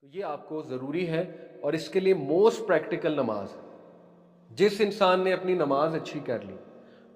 تو ये आपको ज़रूरी है और इसके लिए मोस्ट प्रैक्टिकल नमाज है। जिस इंसान ने अपनी नमाज अच्छी कर ली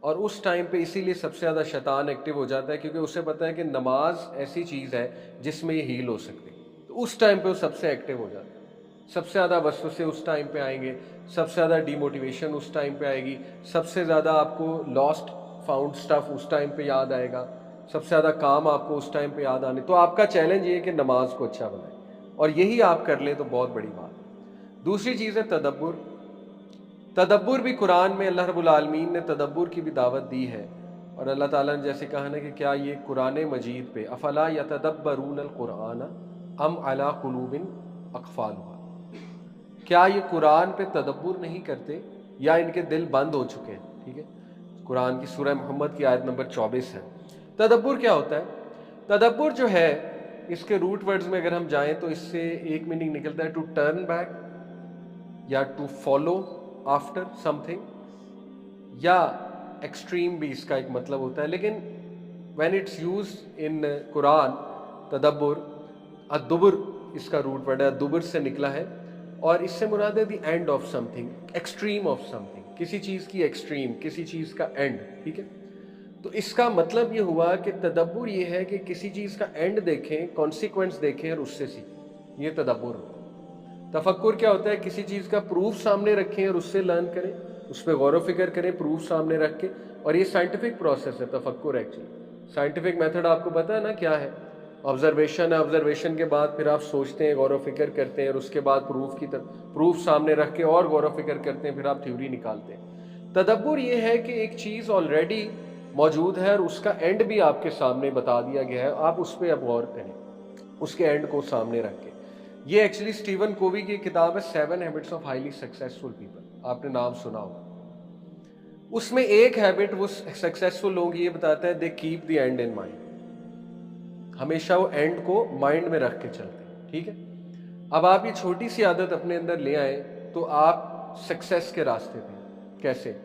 और उस टाइम पे इसीलिए सबसे ज़्यादा शैतान एक्टिव हो जाता है, क्योंकि उसे पता है कि नमाज ऐसी चीज़ है जिसमें ये हील हो सकती है। तो उस टाइम पे वो सबसे एक्टिव हो जाता है। सबसे ज़्यादा वसवसे उस टाइम पे आएंगे, सबसे ज़्यादा डिमोटिवेशन उस टाइम पे आएगी, सबसे ज़्यादा आपको लॉस्ट फाउंड स्टफ उस टाइम पे याद आएगा, सबसे ज़्यादा काम आपको उस टाइम पे याद आने। तो आपका चैलेंज ये है कि नमाज को अच्छा बनाए, और यही आप कर लें तो बहुत बड़ी बात है। दूसरी चीज़ है तदब्बुर। तदब्बुर भी कुरान में अल्लाह रब्बुल आलमीन ने तदब्बुर की भी दावत दी है, और अल्लाह ताला ने जैसे कहा ना कि क्या ये कुरान मजीद पे अफला यतदब्बरून अल कुरान अम अला कुलूबिन अक़फ़ालुहा, क्या ये कुरान पे तदब्बुर नहीं करते या इनके दिल बंद हो चुके हैं। ठीक है, कुरान की सूरह मोहम्मद की आयत नंबर 24 है। तदब्बुर क्या होता है? तदब्बुर जो है, इसके रूट वर्ड्स में अगर हम जाएं तो इससे एक मीनिंग निकलता है टू टर्न बैक या टू फॉलो आफ्टर समथिंग, या एक्सट्रीम भी इसका एक मतलब होता है। लेकिन when it's use in Quran तदब्बुर, अदुबर इसका रूट वर्ड है, अदुबर से निकला है, और इससे मुराद है the end of something, extreme of something, किसी चीज़ की एक्सट्रीम, किसी चीज़ का एंड। ठीक है, तो इसका मतलब ये हुआ कि तदब्बुर ये है कि किसी चीज़ का एंड देखें, कॉन्सिक्वेंस देखें और उससे सीखें, ये तदब्बुर होता है। तफक्कुर क्या होता है? किसी चीज़ का प्रूफ सामने रखें और उससे लर्न करें, उस पर गौर व फिक्र करें प्रूफ सामने रख के। और ये साइंटिफिक प्रोसेस है तफक्कुर। एक्चुअली साइंटिफिक मेथड आपको पता है ना क्या है? ऑब्जर्वेशन है, ऑब्जर्वेशन के बाद फिर आप सोचते हैं, गौर व फिक्र करते हैं, और उसके बाद प्रूफ की तरफ, प्रूफ सामने रख के और गौर व फिक्र करते हैं, फिर आप थ्योरी निकालते हैं। तदब्बुर ये है कि एक चीज़ ऑलरेडी मौजूद है और उसका एंड भी आपके सामने बता दिया गया है, आप उस पर अब गौर करें, उसके एंड को सामने रख के। ये एक्चुअली स्टीवन कोवी की किताब है 7 habits of highly successful people, आपने नाम सुना होगा। उसमें एक हैबिट वो सक्सेसफुल लोग ये बताता है, they keep the and in mind, हमेशा वो एंड को माइंड में रख के चलते हैं। ठीक है, अब आप ये छोटी सी आदत अपने अंदर ले आए तो आप सक्सेस के रास्ते पे। कैसे?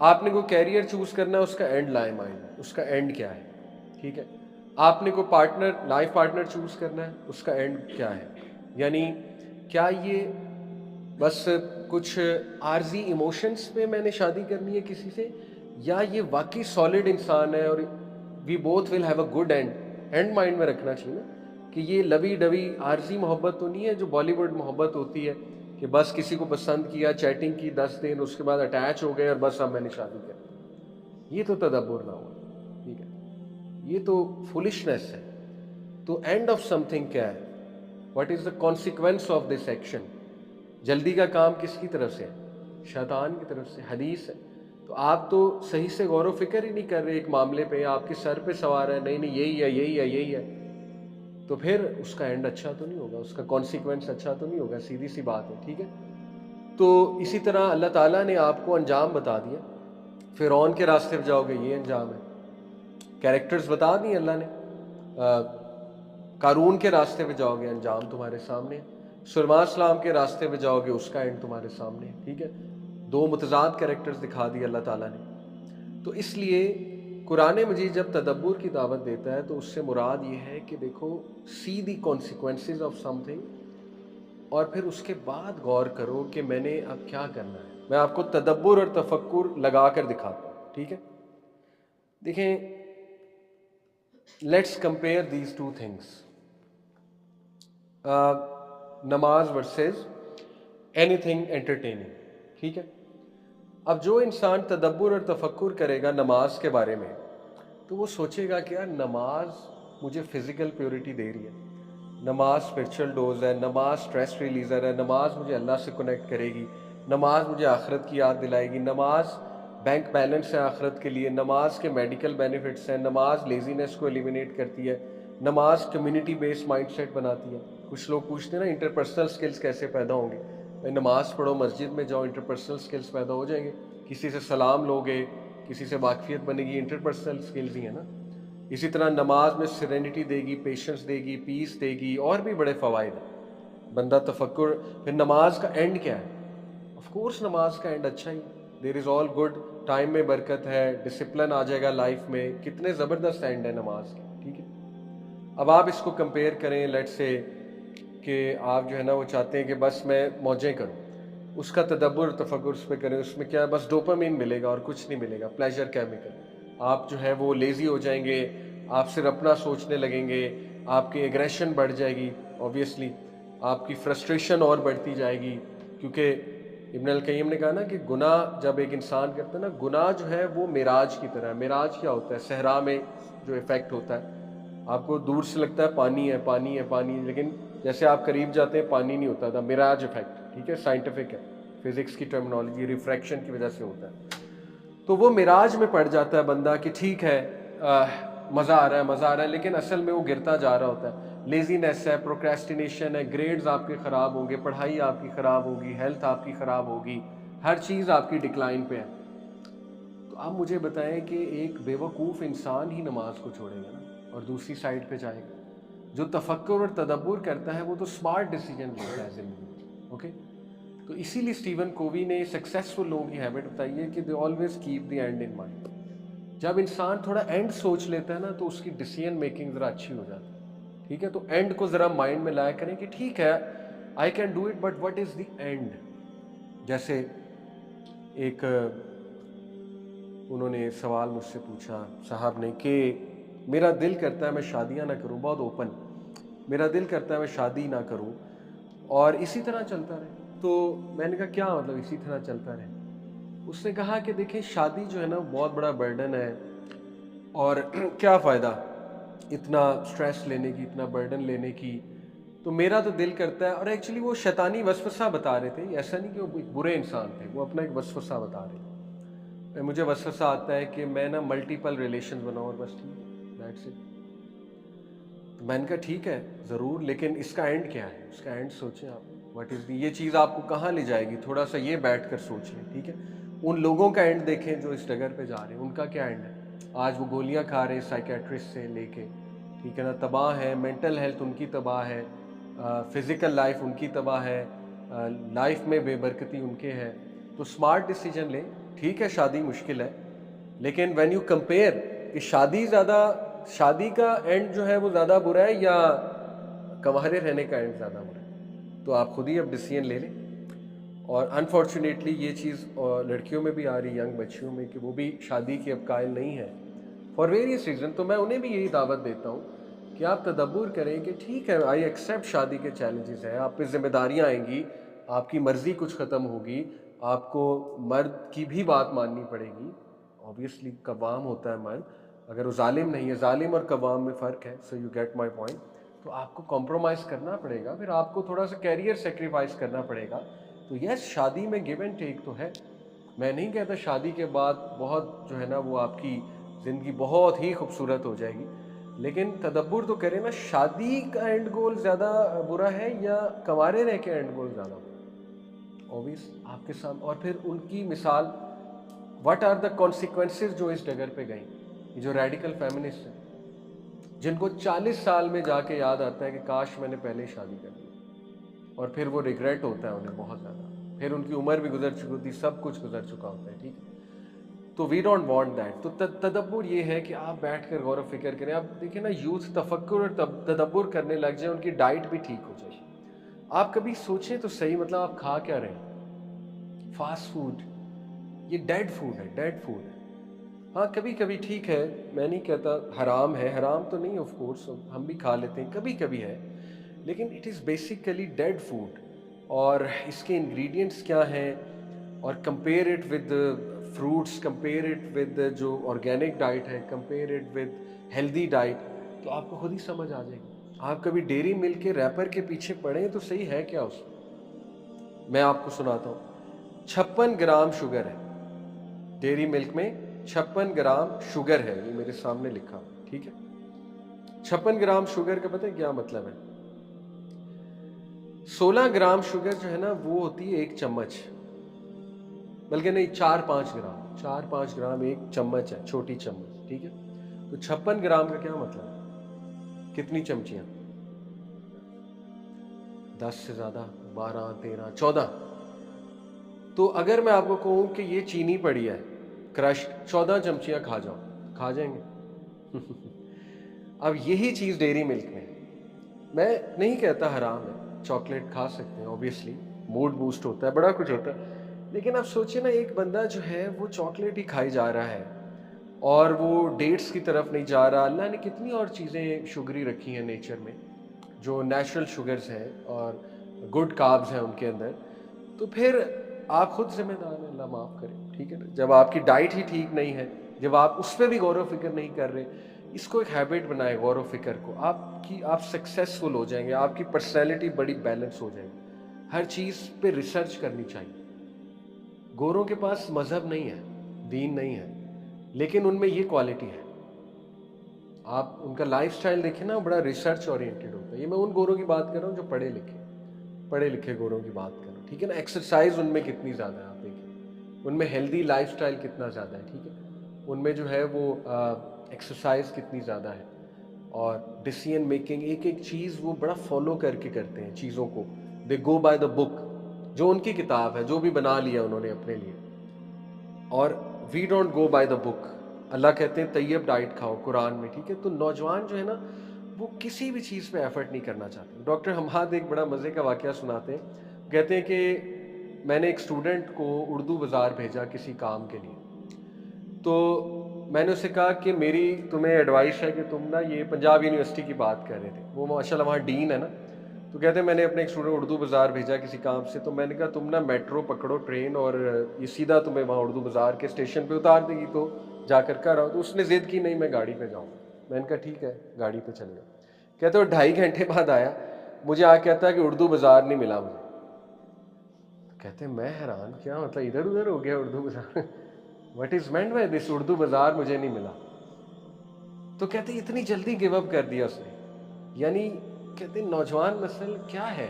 आपने कोई कैरियर चूज करना है, उसका एंड लाए माइंड में, उसका एंड क्या है। ठीक है, आपने कोई पार्टनर, लाइफ पार्टनर चूज करना है, उसका एंड क्या है। यानी क्या ये बस कुछ आर्जी इमोशंस पे मैंने शादी करनी है किसी से, या ये वाकई सॉलिड इंसान है और we both will have a good end mind में रखना चाहिए ना, कि ये लवी डवी आर्जी मोहब्बत तो नहीं है जो बॉलीवुड मोहब्बत होती है, कि बस किसी को पसंद किया, चैटिंग की 10 दिन, उसके बाद अटैच हो गए और बस अब मैंने शादी कर ली। ये तो तदब्बुर ना हुआ। ठीक है, ये तो फुलिशनेस है। तो एंड ऑफ समथिंग क्या है? What is the consequence of this action? जल्दी का काम किसकी तरफ से है? शैतान की तरफ से। हदीस है। तो आप तो सही से गौर व फिक्र ही नहीं कर रहे एक मामले पे, आपके सर पे सवार है, नहीं नहीं यही है यही है यही है, तो फिर उसका एंड अच्छा तो नहीं होगा, उसका कॉन्सिक्वेंस अच्छा तो नहीं होगा, सीधी सी बात है। ठीक है, तो इसी तरह अल्लाह ताला ने आपको अंजाम बता दिया। फिरौन के रास्ते पे जाओगे ये अंजाम है, कैरेक्टर्स बता दिए अल्लाह ने। कारून के रास्ते पे जाओगे अंजाम तुम्हारे सामने, सुलेमान सलाम के रास्ते पे जाओगे उसका एंड तुम्हारे सामने। ठीक है, दो मुतजाद कैरेक्टर्स दिखा दिए अल्लाह ताला ने। तो इसलिए कुरान मजीद जब तदब्बुर की दावत देता है तो उससे मुराद ये है कि देखो, सी दी कॉन्सिक्वेंसेज ऑफ समथिंग, और फिर उसके बाद गौर करो कि मैंने अब क्या करना है। मैं आपको तदब्बुर और तफक्कुर लगा कर दिखाता हूँ। ठीक है, देखें, let's compare these two things, नमाज वर्सेस एनीथिंग एंटरटेनिंग। ठीक है, अब जो इंसान तदब्बुर और तफक्कुर करेगा नमाज के बारे में, तो वो सोचेगा कि यार नमाज मुझे फिज़िकल प्योरिटी दे रही है, नमाज स्पिरिचुअल डोज है, नमाज स्ट्रेस रिलीज़र है, नमाज मुझे अल्लाह से कनेक्ट करेगी, नमाज मुझे आखिरत की याद दिलाएगी, नमाज बैंक बैलेंस है आखिरत के लिए, नमाज के मेडिकल बेनिफिट्स हैं, नमाज लेजीनेस को एलिमिनेट करती है, नमाज कम्युनिटी बेस्ड माइंडसेट बनाती है। कुछ लोग पूछते हैं ना इंटरपर्सनल स्किल्स कैसे पैदा होंगे? भाई नमाज पढ़ो, मस्जिद में जाओ, इंटरपर्सनल स्किल्स पैदा हो जाएंगे। किसी से सलाम लोगे, किसी से वाकफियत बनेगी, इंटरपर्सनल स्किल्स ही है ना। इसी तरह नमाज में सिरेनिटी देगी, पेशेंस देगी, पीस देगी, और भी बड़े फ़वाइद हैं। बंदा तफक्कुर, फिर नमाज का एंड क्या है? ऑफ कोर्स नमाज का एंड अच्छा ही, there is all good, time में बरकत है, डिसिप्लिन आ जाएगा लाइफ में, कितने ज़बरदस्त एंड है नमाज के। ठीक है, अब आप इसको कंपेयर करें लेट्स से कि आप जो है ना वो चाहते हैं कि बस मैं मौजें करूं, उसका तदब्बर तफक्कुर उस पे करें, उसमें क्या है बस डोपामिन मिलेगा और कुछ नहीं मिलेगा, प्लेजर केमिकल। आप जो है वो लेज़ी हो जाएंगे, आप सिर्फ अपना सोचने लगेंगे, आपकी एग्रेशन बढ़ जाएगी, ऑब्वियसली आपकी फ्रस्ट्रेशन और बढ़ती जाएगी, क्योंकि इब्न अल कय्यम ने कहा ना कि गुनाह जब एक इंसान करता है ना, गुनाह जो है वो मिराज की तरह है। मिराज क्या होता है? सहरा में जो इफेक्ट होता है, आपको दूर से लगता है पानी है पानी है पानी है, लेकिन जैसे आप करीब जाते हैं पानी नहीं होता था। मिराज इफेक्ट, ठीक है, साइंटिफिक है, फिजिक्स की टर्मिनोलॉजी, रिफ्रैक्शन की वजह से होता है। तो वो मिराज में पड़ जाता है बंदा कि ठीक है मज़ा आ रहा है मज़ा आ रहा है, लेकिन असल में वो गिरता जा रहा होता है। लेजीनेस है, प्रोक्रेस्टिनेशन है, ग्रेड्स आपके ख़राब होंगे, पढ़ाई आपकी ख़राब होगी, हेल्थ आपकी ख़राब होगी, हर चीज़ आपकी डिक्लाइन पे है। तो आप मुझे बताएं कि एक बेवकूफ़ इंसान ही नमाज को छोड़ेगा ना और दूसरी साइड पे जाएगा। जो तफक्कुर और तदब्बुर करता है वो तो स्मार्ट डिसीजन लेता है ज़िंदगी में। ओके, तो इसीलिए स्टीवन कोवी ने सक्सेसफुल लोगों की हैबिट बताई है कि they always keep the and in mind. जब इंसान थोड़ा एंड सोच लेता है ना तो उसकी डिसीजन मेकिंग ज़रा अच्छी हो जाती है। ठीक है, तो एंड को ज़रा माइंड में लाया करें कि ठीक है I can do it, but what is the end. जैसे एक उन्होंने सवाल मुझसे पूछा साहब ने कि मेरा दिल करता है मैं शादियां ना करूं, बहुत ओपन, मेरा दिल करता है मैं शादी ना करूं और इसी तरह चलता रहे। तो मैंने कहा क्या मतलब इसी तरह चलता रहे? उसने कहा कि देखिए शादी जो है ना बहुत बड़ा बर्डन है और क्या फ़ायदा इतना स्ट्रेस लेने की, इतना बर्डन लेने की। तो मेरा तो दिल करता है, और एक्चुअली वो शैतानी वसवसा बता रहे थे, ऐसा नहीं कि वो एक बुरे इंसान थे, वो अपना एक वसवसा बता रहे थे। मुझे वसवसा आता है कि मैं ना मल्टीपल रिलेशंस बनाऊं और बस ठीक, दैट्स इट। तो मैंने कहा ठीक है ज़रूर, लेकिन इसका एंड क्या है? उसका एंड सोचें आप, व्हाट इज़ दी, ये चीज़ आपको कहाँ ले जाएगी, थोड़ा सा ये बैठ कर सोच लें। ठीक है, उन लोगों का एंड देखें जो इस डगर पे जा रहे हैं, उनका क्या एंड है? आज वो गोलियां खा रहे हैं साइकेट्रिस्ट से लेके, ठीक है ना, तबाह है, मेंटल हेल्थ उनकी तबाह है, फिज़िकल लाइफ उनकी तबाह है, लाइफ में बेबरकती उनके है। तो स्मार्ट डिसीजन लें। ठीक है शादी मुश्किल है, लेकिन व्हेन यू कंपेयर कि शादी का एंड जो है वो ज़्यादा बुरा है या कंवारे रहने का एंड ज़्यादा बुरा है, तो आप खुद ही अब डिसीजन ले लें। और अनफॉर्चुनेटली ये चीज़ लड़कियों में भी आ रही, यंग बच्चियों में, कि वो भी शादी के अब कायल नहीं है फॉर वेरियस रीज़न। तो मैं उन्हें भी यही दावत देता हूँ कि आप तदब्बुर करें कि ठीक है आई एक्सेप्ट शादी के चैलेंजेस हैं, आप पे जिम्मेदारियाँ आएंगी, आपकी मर्ज़ी कुछ ख़त्म होगी, आपको मर्द की भी बात माननी पड़ेगी। ऑब्वियसली कवाम होता है मर्द, अगर वो जालिम नहीं है, जालिम और कवाम में फ़र्क है, so you get my point. तो आपको कॉम्प्रोमाइज़ करना पड़ेगा, फिर आपको थोड़ा सा कैरियर सेक्रीफाइस करना पड़ेगा। तो यस, शादी में गिव एंड टेक तो है। मैं नहीं कहता शादी के बाद बहुत जो है ना वो आपकी ज़िंदगी बहुत ही खूबसूरत हो जाएगी, लेकिन तदब्बुर तो करें ना, शादी का एंड गोल ज़्यादा बुरा है या कंवारे रह के एंड गोल ज़्यादा बुरा है? ऑब्वियस आपके सामने। और फिर उनकी मिसाल, व्हाट आर द कॉन्सिक्वेंसेज जो इस डगर पे गई, जो रेडिकल फेमिनिस्ट हैं, जिनको 40 साल में जाके याद आता है कि काश मैंने पहले शादी कर ली, और फिर वो रिग्रेट होता है उन्हें बहुत ज़्यादा, फिर उनकी उम्र भी गुजर चुकी होती, सब कुछ गुजर चुका होता है। ठीक है, तो वी डोंट वांट दैट। तो तदब्बुर ये है कि आप बैठ कर गौर फिक्र करें। आप देखिए ना, यूथ तफक्कुर और तदब्बुर करने लग जाए, उनकी डाइट भी ठीक हो जाए। आप कभी सोचें तो सही, मतलब आप खा क्या रहे हैं? फास्ट फूड, ये डेड फूड है, डेड फूड है। हाँ कभी कभी ठीक है, मैं नहीं कहता हराम है, हराम तो नहीं, ऑफ कोर्स हम भी खा लेते हैं, कभी कभी है, लेकिन it is basically dead food. और इसके इंग्रेडिएंट्स क्या हैं, और compare it with fruits, compare it with जो ऑर्गेनिक डाइट है, compare it with healthy diet, तो आपको खुद ही समझ आ जाएगी। आप कभी डेयरी मिल्क के रैपर के पीछे पड़े तो सही है क्या उसमें? मैं आपको सुनाता हूँ, 56 ग्राम शुगर है डेयरी मिल्क में, 56 ग्राम शुगर है, ये मेरे सामने लिखा, ठीक है। 56 ग्राम शुगर का पता है क्या मतलब है? 16 ग्राम शुगर जो है ना वो होती है एक चम्मच, बल्कि नहीं 4-5 ग्राम, 4-5 ग्राम एक चम्मच है, छोटी चम्मच, ठीक है। तो 56 ग्राम का क्या मतलब है? कितनी चमचियां? 10 से ज़्यादा, 12, 13, 14। तो अगर मैं आपको कहूँ कि ये चीनी पड़ी है क्रश, 14 चमचियां खा जाओ, खा जाएंगे? अब यही चीज़ डेयरी मिल्क में, मैं नहीं कहता हराम है, चॉकलेट खा सकते हैं, ऑब्वियसली मूड बूस्ट होता है, बड़ा कुछ होता है। लेकिन आप सोचिए ना, एक बंदा जो है वो चॉकलेट ही खाई जा रहा है और वो डेट्स की तरफ नहीं जा रहा। अल्लाह ने कितनी और चीज़ें शुगरी रखी हैं नेचर में, जो नेचुरल शुगर्स हैं और गुड कार्ब्स हैं उनके अंदर। तो फिर आप खुद ज़िम्मेदार हैं, अल्लाह माफ़ करे, ठीक है ना? जब आपकी डाइट ही ठीक नहीं है, जब आप उस पे भी गौर व फ़िक्र नहीं कर रहे, इसको एक हैबिट बनाएं गौर व फ़िक्र को। आप सक्सेसफुल हो जाएँगे, आपकी पर्सनैलिटी बड़ी बैलेंस हो जाएगी। हर चीज़ पे रिसर्च करनी चाहिए। गोरों के पास मज़हब नहीं है, दीन नहीं है, लेकिन उनमें ये क्वालिटी है। आप उनका लाइफ़स्टाइल देखें ना, बड़ा रिसर्च ओरिएंटेड होता है। ये मैं उन गोरों की बात कर रहा हूँ जो पढ़े लिखे गोरों की बात कर रहा हूँ, ठीक है ना? एक्सरसाइज उनमें कितनी ज़्यादा है आप देखिए, उनमें हेल्दी लाइफ़स्टाइल कितना ज़्यादा है, ठीक है? उनमें जो है वो एक्सरसाइज कितनी ज़्यादा है और डिसीजन मेकिंग, एक-एक चीज़ वो बड़ा फॉलो करके करते हैं चीज़ों को। दे गो बाय द बुक, जो उनकी किताब है, जो भी बना लिया उन्होंने अपने लिए। और we don't go by the book. Allah कहते हैं तैयब डाइट खाओ कुरान में, ठीक है? तो नौजवान जो है ना, वो किसी भी चीज़ पे एफर्ट नहीं करना चाहते। डॉक्टर हमाद एक बड़ा मज़े का वाक़या सुनाते हैं। कहते हैं कि मैंने एक स्टूडेंट को उर्दू बाज़ार भेजा किसी काम के लिए। तो मैंने उससे कहा कि मेरी तुम्हें एडवाइस है कि तुम ना, ये पंजाब यूनिवर्सिटी की बात कर रहे थे, वो माशाल्लाह वहाँ डीन है ना। तो कहते हैं मैंने अपने एक स्टूडेंट उर्दू बाज़ार भेजा किसी काम से, तो मैंने कहा तुम ना मेट्रो पकड़ो, ट्रेन, और ये सीधा तुम्हें वहाँ उर्दू बाज़ार के स्टेशन पे उतार देगी, तो जाकर कर आओ। तो उसने ज़िद की, नहीं मैं गाड़ी पे जाऊँगा। मैंने कहा ठीक है, गाड़ी पे चले जाओ। कहते वो 2.5 घंटे बाद आया, मुझे आ कहता है कि उर्दू बाज़ार नहीं मिला मुझे। कहते मैं हैरान, क्या मतलब इधर उधर हो गया उर्दू बाज़ार? What is meant by this, Urdu बाज़ार मुझे नहीं मिला। तो कहते इतनी जल्दी गिव अप कर दिया उसने। यानी कहते नौजवान नस्ल क्या है,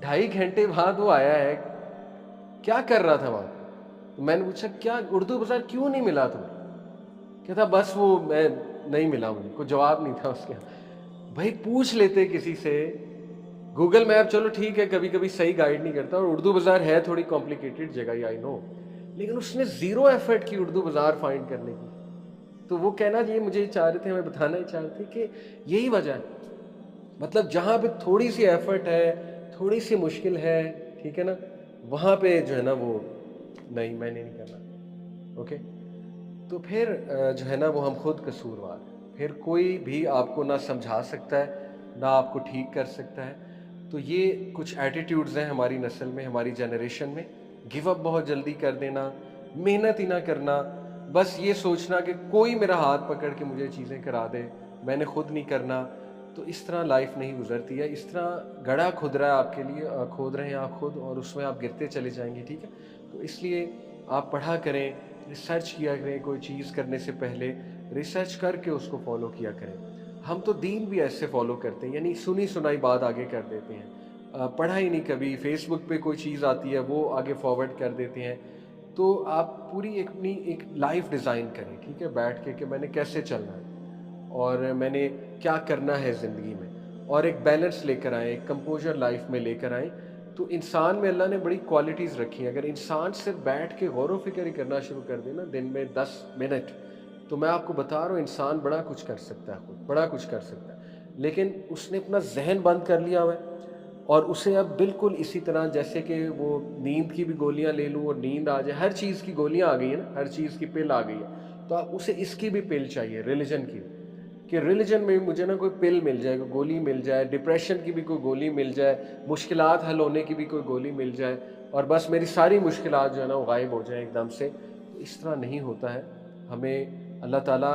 2.5 घंटे बाद वो आया है, क्या कर रहा था वहां पे? तो मैंने पूछा क्या उर्दू बाजार क्यों नहीं मिला तुम्हें? कहता बस वो मैं नहीं मिला, मुझे कोई जवाब नहीं था उसके। भाई पूछ लेते किसी से। गूगल मैप चलो ठीक है, कभी कभी सही गाइड नहीं करता, और उर्दू बाजार है थोड़ी कॉम्प्लिकेटेड जगह, आई नो, लेकिन उसने जीरो एफर्ट की उर्दू बाजार फाइंड करने की। तो वो कहना ये मुझे चाह रहे थे, हमें बताना ही चाह रहे थे कि यही वजह है। मतलब जहाँ पे थोड़ी सी एफर्ट है, थोड़ी सी मुश्किल है, ठीक है ना, वहाँ पे जो है ना वो नहीं, मैंने नहीं करना। ओके, तो फिर जो है ना वो हम खुद कसूरवार हैं। फिर कोई भी आपको ना समझा सकता है, ना आपको ठीक कर सकता है। तो ये कुछ एटीट्यूड्स हैं हमारी नस्ल में, हमारी जनरेशन में। गिव अप बहुत जल्दी कर देना, मेहनत ही ना करना, बस ये सोचना कि कोई मेरा हाथ पकड़ के मुझे चीज़ें करा दे, मैंने खुद नहीं करना। तो इस तरह लाइफ नहीं गुजरती है। इस तरह गड्ढा खुद रहा है आपके लिए, खोद रहे हैं आप खुद, और उसमें आप गिरते चले जाएंगे, ठीक है? तो इसलिए आप पढ़ा करें, रिसर्च किया करें, कोई चीज़ करने से पहले रिसर्च करके उसको फॉलो किया करें। हम तो दीन भी ऐसे फॉलो करते हैं, यानी सुनी सुनाई बात आगे कर देते हैं, पढ़ा ही नहीं कभी। फेसबुक पे कोई चीज़ आती है वो आगे फॉरवर्ड कर देते हैं। तो आप पूरी अपनी एक लाइफ डिज़ाइन करें, ठीक है, बैठ के कि मैंने कैसे चलना है और मैंने क्या करना है ज़िंदगी में, और एक बैलेंस लेकर आएँ, एक कंपोज़र लाइफ में लेकर आएँ। तो इंसान में अल्लाह ने बड़ी क्वालिटीज़ रखी हैं। अगर इंसान सिर्फ बैठ के गौर व फ़िक्र ही करना शुरू कर दे ना दिन में 10 मिनट, तो मैं आपको बता रहा हूँ इंसान बड़ा कुछ कर सकता है, खुद बड़ा कुछ कर सकता है। लेकिन उसने अपना ज़हन बंद कर लिया हुआ है, और उसे अब बिल्कुल इसी तरह जैसे कि वो नींद की भी गोलियां ले लूँ और नींद आ जाए, हर चीज़ की गोलियां आ गई है ना, हर चीज़ की पिल आ गई है। तो आप उसे इसकी भी पिल चाहिए, रिलीजन की, कि रिलीजन में मुझे ना कोई पिल मिल जाए, कोई गोली मिल जाए, डिप्रेशन की भी कोई गोली मिल जाए, मुश्किलात हल होने की भी कोई गोली मिल जाए, और बस मेरी सारी मुश्किलात जो है ना वो गायब हो जाए एकदम से। तो इस तरह नहीं होता है। हमें अल्लाह ताला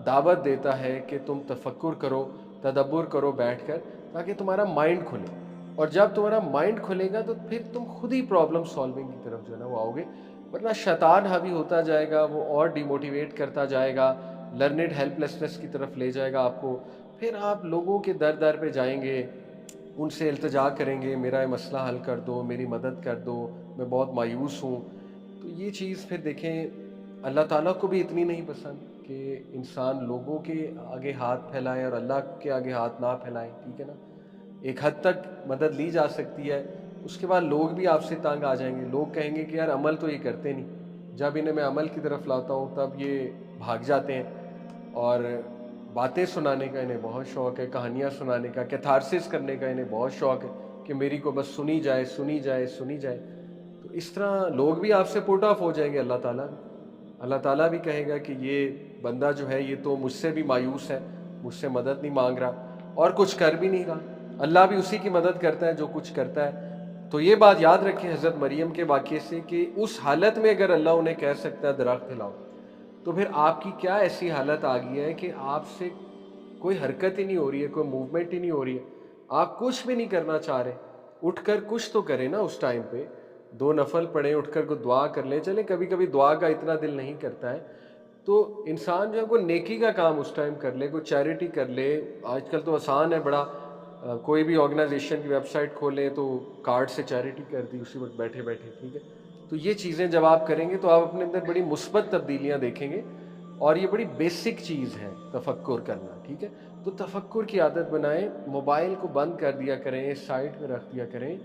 दावत देता है कि तुम तफक्कुर करो, तदब्बुर करो बैठकर, ताकि तुम्हारा माइंड खुले। और जब तुम्हारा माइंड खुलेगा तो फिर तुम खुद ही प्रॉब्लम सॉल्विंग की तरफ जो है ना वो आओगे। वरना शैतान हावी होता जाएगा, वो और डिमोटिवेट करता जाएगा, लर्नेड हेल्पलेसनेस की तरफ ले जाएगा आपको। फिर आप लोगों के दर दर पे जाएंगे, उनसे इल्तिजा करेंगे, मेरा ये मसला हल कर दो, मेरी मदद कर दो, मैं बहुत मायूस हूँ। तो ये चीज़ फिर देखें, अल्लाह ताला को भी इतनी नहीं पसंद कि इंसान लोगों के आगे हाथ फैलाए और अल्लाह के आगे हाथ ना फैलाए, ठीक है ना? एक हद तक मदद ली जा सकती है, उसके बाद लोग भी आपसे तंग आ जाएंगे। लोग कहेंगे कि यार अमल तो ये करते नहीं, जब इन्हें मैं अमल की तरफ लाता हूँ तब ये भाग जाते हैं। और बातें सुनाने का इन्हें बहुत शौक़ है, कहानियाँ सुनाने का, कैथारसिस करने का इन्हें बहुत शौक़ है, کہ मेरी को बस सुनी जाए सुनी जाए सुनी जाए, तो इस तरह लोग भी आपसे पुट ऑफ हो जाएंगे, अल्लाह ताला भी कहेगा कि ये बंदा जो है ये तो मुझसे भी मायूस है, मुझसे मदद नहीं मांग रहा और कुछ कर भी नहीं रहा। अल्लाह भी उसी की मदद करता है जो कुछ करता है। तो ये बात याद रखें हज़रत मरियम के वाक़े से कि उस हालत में अगर अल्लाह उन्हें कह सकता है दरख्त हिलाओ, तो फिर आपकी क्या ऐसी हालत आ गई है कि आपसे कोई हरकत ही नहीं हो रही है, कोई मूवमेंट ही नहीं हो रही है, आप कुछ भी नहीं करना चाह रहे। उठकर कुछ तो करें ना उस टाइम पे, 2 नफल पढ़ें, उठकर को दुआ कर लें। चलें कभी कभी दुआ का इतना दिल नहीं करता है, तो इंसान जो है कोई नेकी का काम उस टाइम कर ले, कोई चैरिटी कर ले। आजकल तो आसान है बड़ा, कोई भी ऑर्गेनाइजेशन की वेबसाइट खोलें तो कार्ड से चैरिटी कर दी उसी वक्त बैठे बैठे, ठीक है। तो ये चीज़ें जब आप करेंगे तो आप अपने अंदर बड़ी मुस्बत तब्दीलियाँ देखेंगे, और ये बड़ी बेसिक चीज़ है तफक्कुर करना, ठीक है। तो तफक्कुर की आदत बनाएं, मोबाइल को बंद कर दिया करें, साइड में रख दिया करें,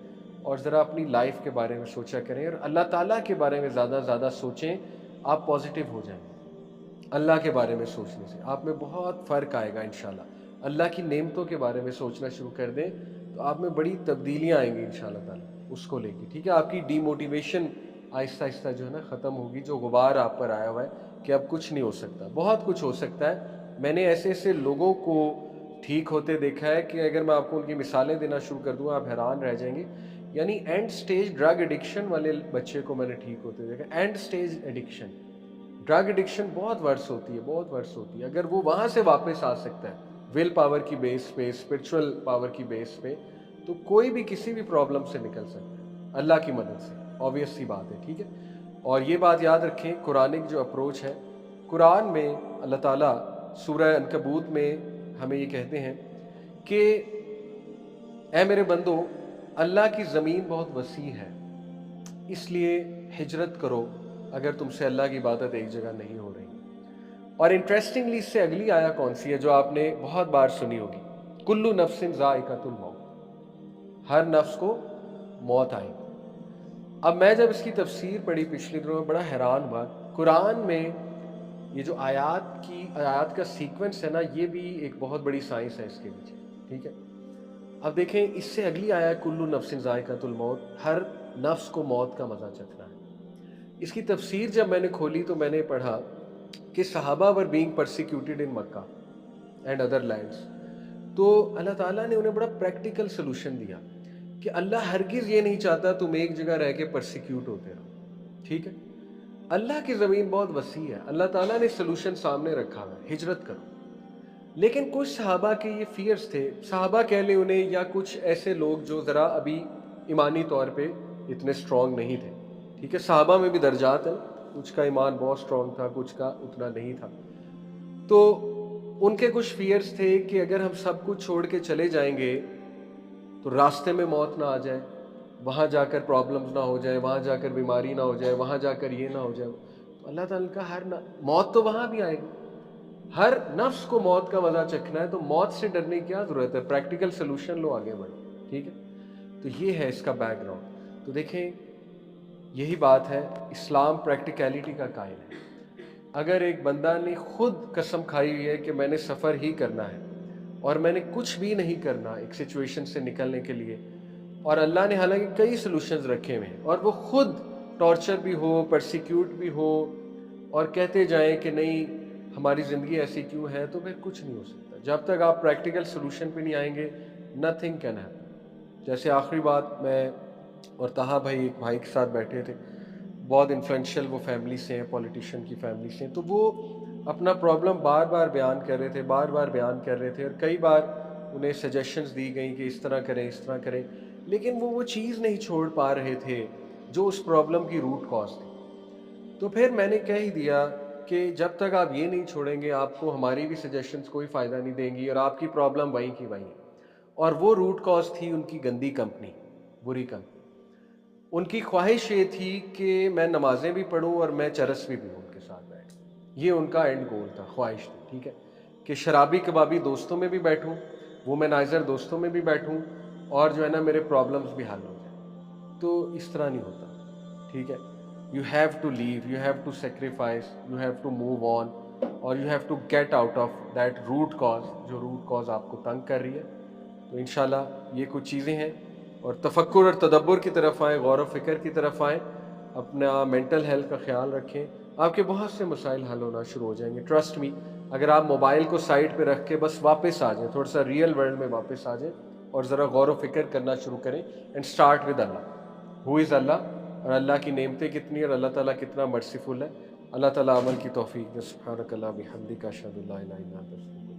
और ज़रा अपनी लाइफ के बारे में सोचा करें, और अल्लाह ताला के बारे में ज़्यादा ज़्यादा सोचें। आप पॉजिटिव हो जाएंगे। अल्लाह के बारे में सोचने से आप में बहुत फ़र्क आएगा इंशाल्लाह। अल्लाह की नेमतों के बारे में सोचना शुरू कर दें तो आप में बड़ी तब्दीलियाँ आएंगी इंशाल्लाह ताला उसको लेके, ठीक है। आपकी डीमोटिवेशन आहिस्ता आहिस्ता जो है ना ख़त्म होगी, जो गुबार आप पर आया हुआ है कि अब कुछ नहीं हो सकता। बहुत कुछ हो सकता है। मैंने ऐसे ऐसे लोगों को ठीक होते देखा है कि अगर मैं आपको उनकी मिसालें देना शुरू कर दूँ आप हैरान रह जाएंगे। यानी एंड स्टेज ड्रग एडिक्शन वाले बच्चे को मैंने ठीक होते देखा। And stage addiction, drug addiction बहुत वर्स होती है, बहुत वर्स होती है। अगर वो वहाँ से वापस आ सकता है विल पावर की बेस पे, स्पिरिचुअल पावर की बेस पे, तो कोई भी किसी भी प्रॉब्लम से निकल सकता है अल्लाह की मदद से। ऑब्वियस सी बात है, ठीक है। और ये बात याद रखें, कुरानिक जो अप्रोच है, कुरान में अल्लाह ताला सूरह अनकबूत में हमें ये कहते हैं कि ऐ मेरे बंदो, अल्लाह की ज़मीन बहुत वसी है, इसलिए हिजरत करो अगर तुमसे अल्लाह की इबादत एक जगह नहीं हो रही। और इंटरेस्टिंगली इससे अगली आया कौन सी है जो आपने बहुत बार सुनी होगी, कुल्लू नफ्सिन ज़ाइक़तुल मौत, हर नफ्स को मौत आएगी। अब मैं जब इसकी तफसीर पढ़ी पिछले दिनों में बड़ा हैरान हुआ। कुरान में ये जो आयात का सीक्वेंस है ना, ये भी एक बहुत बड़ी साइंस है इसके पीछे, ठीक है। अब देखें, इससे अगली आया कुल्लू नफ्सिन ज़ाइक़तुल मौत, हर नफ्स को मौत का मज़ा चखना है। इसकी तफसीर जब मैंने खोली तो मैंने पढ़ा कि सहाबा were being persecuted in Mecca and other lands, तो अल्लाह ताला ने उन्हें बड़ा प्रैक्टिकल सोल्यूशन दिया कि अल्लाह हरगिज़ ये नहीं चाहता तुम एक जगह रह के परसिक्यूट होते रहो, ठीक है। अल्लाह की ज़मीन बहुत वसी है, अल्लाह ताला ने सोल्यूशन सामने रखा है, हिजरत करो। लेकिन कुछ सहाबा के ये फियर्स थे, सहाबा कह लें उन्हें, या कुछ ऐसे लोग जो ज़रा अभी ईमानी तौर पे इतने स्ट्रॉन्ग नहीं थे, ठीक है। सहाबा में भी दर्जात हैं, कुछ का ईमान बहुत स्ट्रॉन्ग था, कुछ का उतना नहीं था। तो उनके कुछ फियर्स थे कि अगर हम सब कुछ छोड़ के चले जाएंगे तो रास्ते में मौत ना आ जाए, वहाँ जाकर प्रॉब्लम्स ना हो जाए, वहाँ जाकर बीमारी ना हो जाए, वहाँ जाकर ये ना हो जाए। तो अल्लाह ताला का मौत तो वहाँ भी आएगी, हर नफ्स को मौत का मज़ा चखना है, तो मौत से डरने की क्या ज़रूरत है। प्रैक्टिकल सोल्यूशन लो, आगे बढ़ो, ठीक है। तो ये है इसका बैकग्राउंड। तो देखें, यही बात है, इस्लाम प्रैक्टिकलिटी का कायल है। अगर एक बंदा ने खुद कसम खाई हुई है कि मैंने सफ़र ही करना है और मैंने कुछ भी नहीं करना एक सिचुएशन से निकलने के लिए, और अल्लाह ने हालांकि कई सॉल्यूशंस रखे हुए हैं, और वो खुद टॉर्चर भी हो, परसिक्यूट भी हो, और कहते जाएं कि नहीं हमारी ज़िंदगी ऐसी क्यों है, तो फिर कुछ नहीं हो सकता। जब तक आप प्रैक्टिकल सोल्यूशन पे नहीं आएंगे, नथिंग कैन हैपन। जैसे आखिरी बात, मैं और ताहा भाई एक भाई के साथ बैठे थे, बहुत इन्फ्लुएंशियल वो फैमिली से हैं, पॉलिटिशियन की फैमिली से हैं, तो वो अपना प्रॉब्लम बार बार बयान कर रहे थे, बार बार बयान कर रहे थे, और कई बार उन्हें सजेशंस दी गई कि इस तरह करें, इस तरह करें, लेकिन वो चीज़ नहीं छोड़ पा रहे थे जो उस प्रॉब्लम की रूट कॉज थी। तो फिर मैंने कह ही दिया कि जब तक आप ये नहीं छोड़ेंगे, आपको हमारी भी सजेशंस कोई फ़ायदा नहीं देंगी, और आपकी प्रॉब्लम वहीं की वहीं है। और वो रूट कॉज थी उनकी गंदी कंपनी, बुरी कंपनी। उनकी ख्वाहिश ये थी कि मैं नमाजें भी पढ़ूं और मैं चरस भी पीऊँ उनके साथ बैठ, ये उनका एंड गोल था, ख्वाहिश थी, ठीक है। कि शराबी कबाबी दोस्तों में भी बैठूं, वुमेनाइज़र दोस्तों में भी बैठूं, और जो है ना मेरे प्रॉब्लम्स भी हल हो जाए। तो इस तरह नहीं होता, ठीक है। You have to leave, you have to sacrifice, you have to move on, और you have to get out of that root cause, जो रूट कॉज आपको तंग कर रही है। तो इंशाल्लाह ये कुछ चीज़ें हैं, اور تفکر اور تدبر کی طرف آئیں، غور و فکر کی طرف آئیں، اپنا مینٹل ہیلتھ کا خیال رکھیں، آپ کے بہت سے مسائل حل ہونا شروع ہو جائیں گے. ٹرسٹ می، اگر آپ موبائل کو سائڈ پہ رکھ کے بس واپس آ جائیں، تھوڑا سا ریئل ورلڈ میں واپس آ جائیں اور ذرا غور و فکر کرنا شروع کریں، اینڈ اسٹارٹ ود اللہ. ہو از اللہ، اور اللہ کی نعمتیں کتنی اور اللہ تعالیٰ کتنا مرسیفل ہے. اللہ تعالیٰ عمل کی توفیق دے. سبحانک اللہم و بحمدک، اشہد ان لا الہ الا انت.